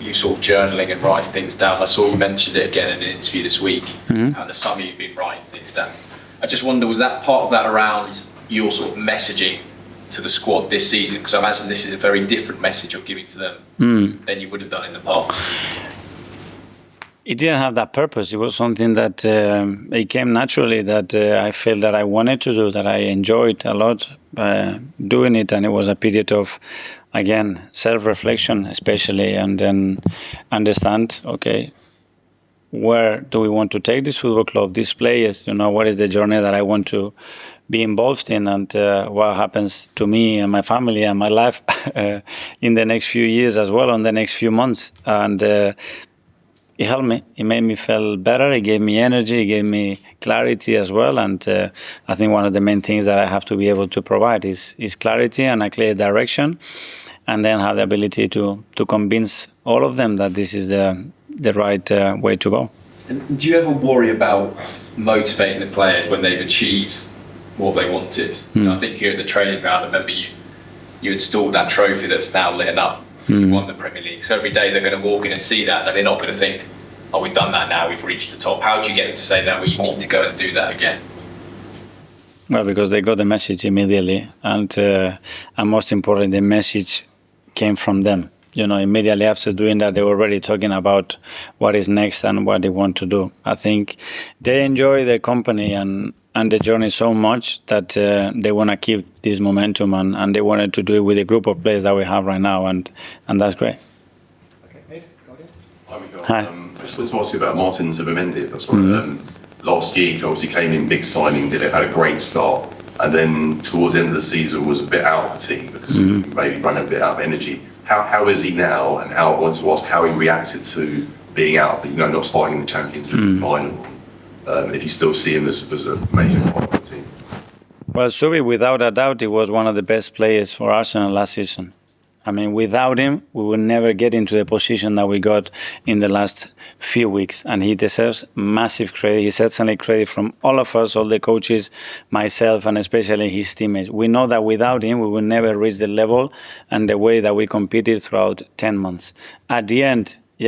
you sort of journaling and writing things down. I saw you mentioned it again in an interview this week, and the summer you've been writing things down. I just wonder, was that part of that around your sort of messaging to the squad this season? Because I imagine this is a very different message you're giving to them than you would have done in the past. It didn't have that purpose. It was something that it came naturally, that I felt that I wanted to do, that I enjoyed a lot doing it. And it was a period of, again, self-reflection especially, and then understand, okay, where do we want to take this football club, these players, what is the journey that I want to be involved in, and what happens to me and my family and my life in the next few years as well, in the next few months. And it helped me. It made me feel better. It gave me energy. It gave me clarity as well. And I think one of the main things that I have to be able to provide is clarity and a clear direction, and then have the ability to convince all of them that this is the right way to go. And do you ever worry about motivating the players when they've achieved what they wanted? I think here at the training ground, I remember you installed that trophy that's now lit up. You won the Premier League. So every day they're going to walk in and see that, and they're not going to think, oh, we've done that now, we've reached the top. How do you get them to say that, well, you need to go and do that again? Well, because they got the message immediately, and most importantly, the message came from them. Immediately after doing that, they were already talking about what is next and what they want to do. I think they enjoy the company and the journey so much that they want to keep this momentum, and they wanted to do it with a group of players that we have right now, and that's great. Okay, Ed, go ahead. Hi, Mikel. Hi. I just wanted to ask you about Martín Zubimendi, if that's right. Last year, he obviously came in big signing, had a great start, and then towards the end of the season was a bit out of the team because he maybe ran a bit out of energy. How is he now, and I want to ask how he reacted to being out, not starting in the Champions League final? If you still see him as a major part of the team. Well, Subi, without a doubt, he was one of the best players for Arsenal last season. I mean, without him, we would never get into the position that we got in the last few weeks. And he deserves massive credit. He certainly credit from all of us, all the coaches, myself, and especially his teammates. We know that without him, we would never reach the level and the way that we competed throughout 10 months. At the end, he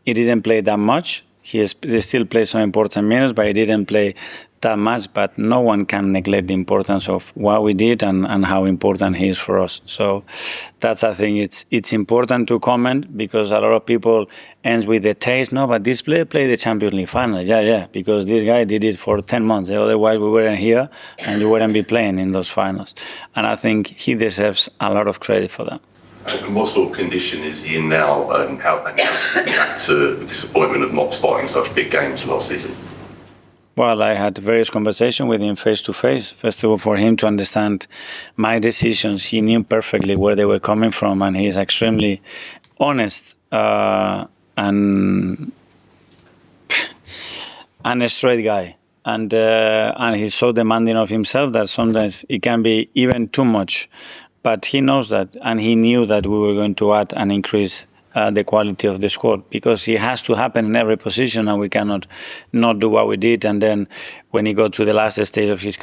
didn't play that much. He still plays some important minutes, but he didn't play that much. But no one can neglect the importance of what we did and how important he is for us. So that's, I think, it's important to comment, because a lot of people ends with the taste. No, but this player played the Champions League final. Yeah, because this guy did it for 10 months. Otherwise, we weren't here and you wouldn't be playing in those finals. And I think he deserves a lot of credit for that. And what sort of condition is he in now, and how back to the disappointment of not starting such big games last season? Well, I had various conversations with him face to face. First of all, for him to understand my decisions. He knew perfectly where they were coming from, and he's extremely honest and a straight guy. And he's so demanding of himself that sometimes it can be even too much. But he knows that, and he knew that we were going to add and increase the quality of the squad, because it has to happen in every position, and we cannot not do what we did. And then when he got to the last stage of his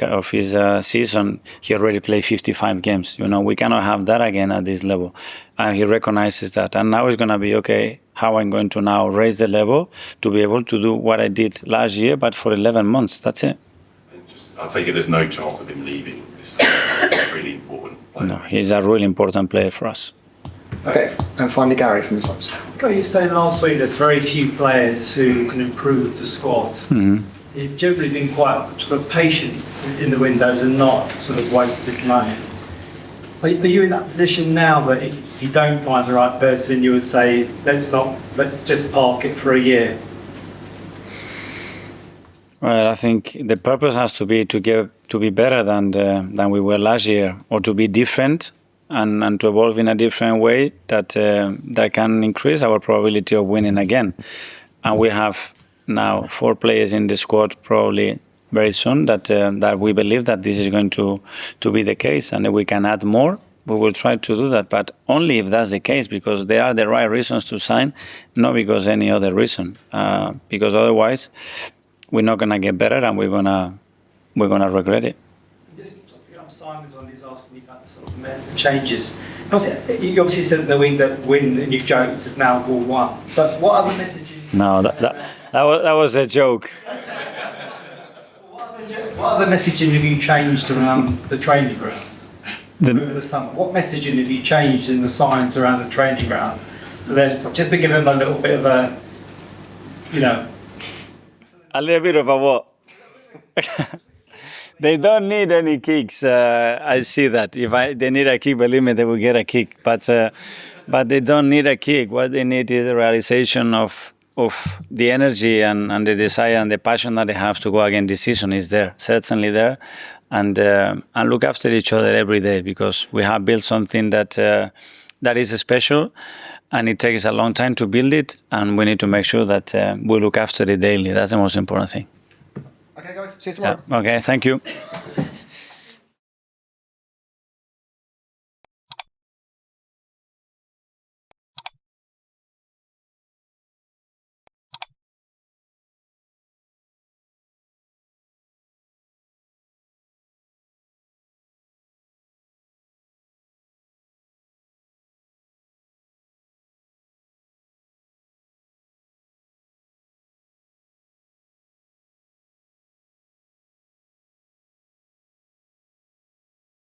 season, he already played 55 games. We cannot have that again at this level, and he recognizes that. And now it's going to be, okay, how I'm going to now raise the level to be able to do what I did last year, but for 11 months. That's it. I take it there's no chance of him leaving. It's really important. No, he's a really important player for us. Okay, and finally Gary from the Times. You were saying last week there's very few players who can improve the squad. You've generally been quite sort of patient in the windows and not sort of wasted money. Are you in that position now that if you don't find the right person, you would say, let's just park it for a year? Well, I think the purpose has to be to be better than we were last year, or to be different and to evolve in a different way that can increase our probability of winning again. And we have now 4 players in the squad, probably very soon, that we believe that this is going to be the case, and if we can add more, we will try to do that, but only if that's the case, because there are the right reasons to sign, not because any other reason, because otherwise we're not going to get better, and we're gonna regret it. Simons on, he was asking me about the sort of changes You obviously said the week that win and you joked has now called one. But what other messaging? No, that was a joke. What other messaging have you changed around the training ground over the summer? What messaging have you changed in the signs around the training ground? And then just to give them a little bit of a, you know. A little bit of a what? They don't need any kicks. I see that. If they need a kick, believe me, they will get a kick. But they don't need a kick. What they need is a realization of the energy and the desire and the passion that they have to go again this season is there, certainly there, and look after each other every day, because we have built something that is special, and it takes a long time to build it, and we need to make sure that we look after it daily. That's the most important thing. Okay, guys. See you tomorrow. Okay, thank you.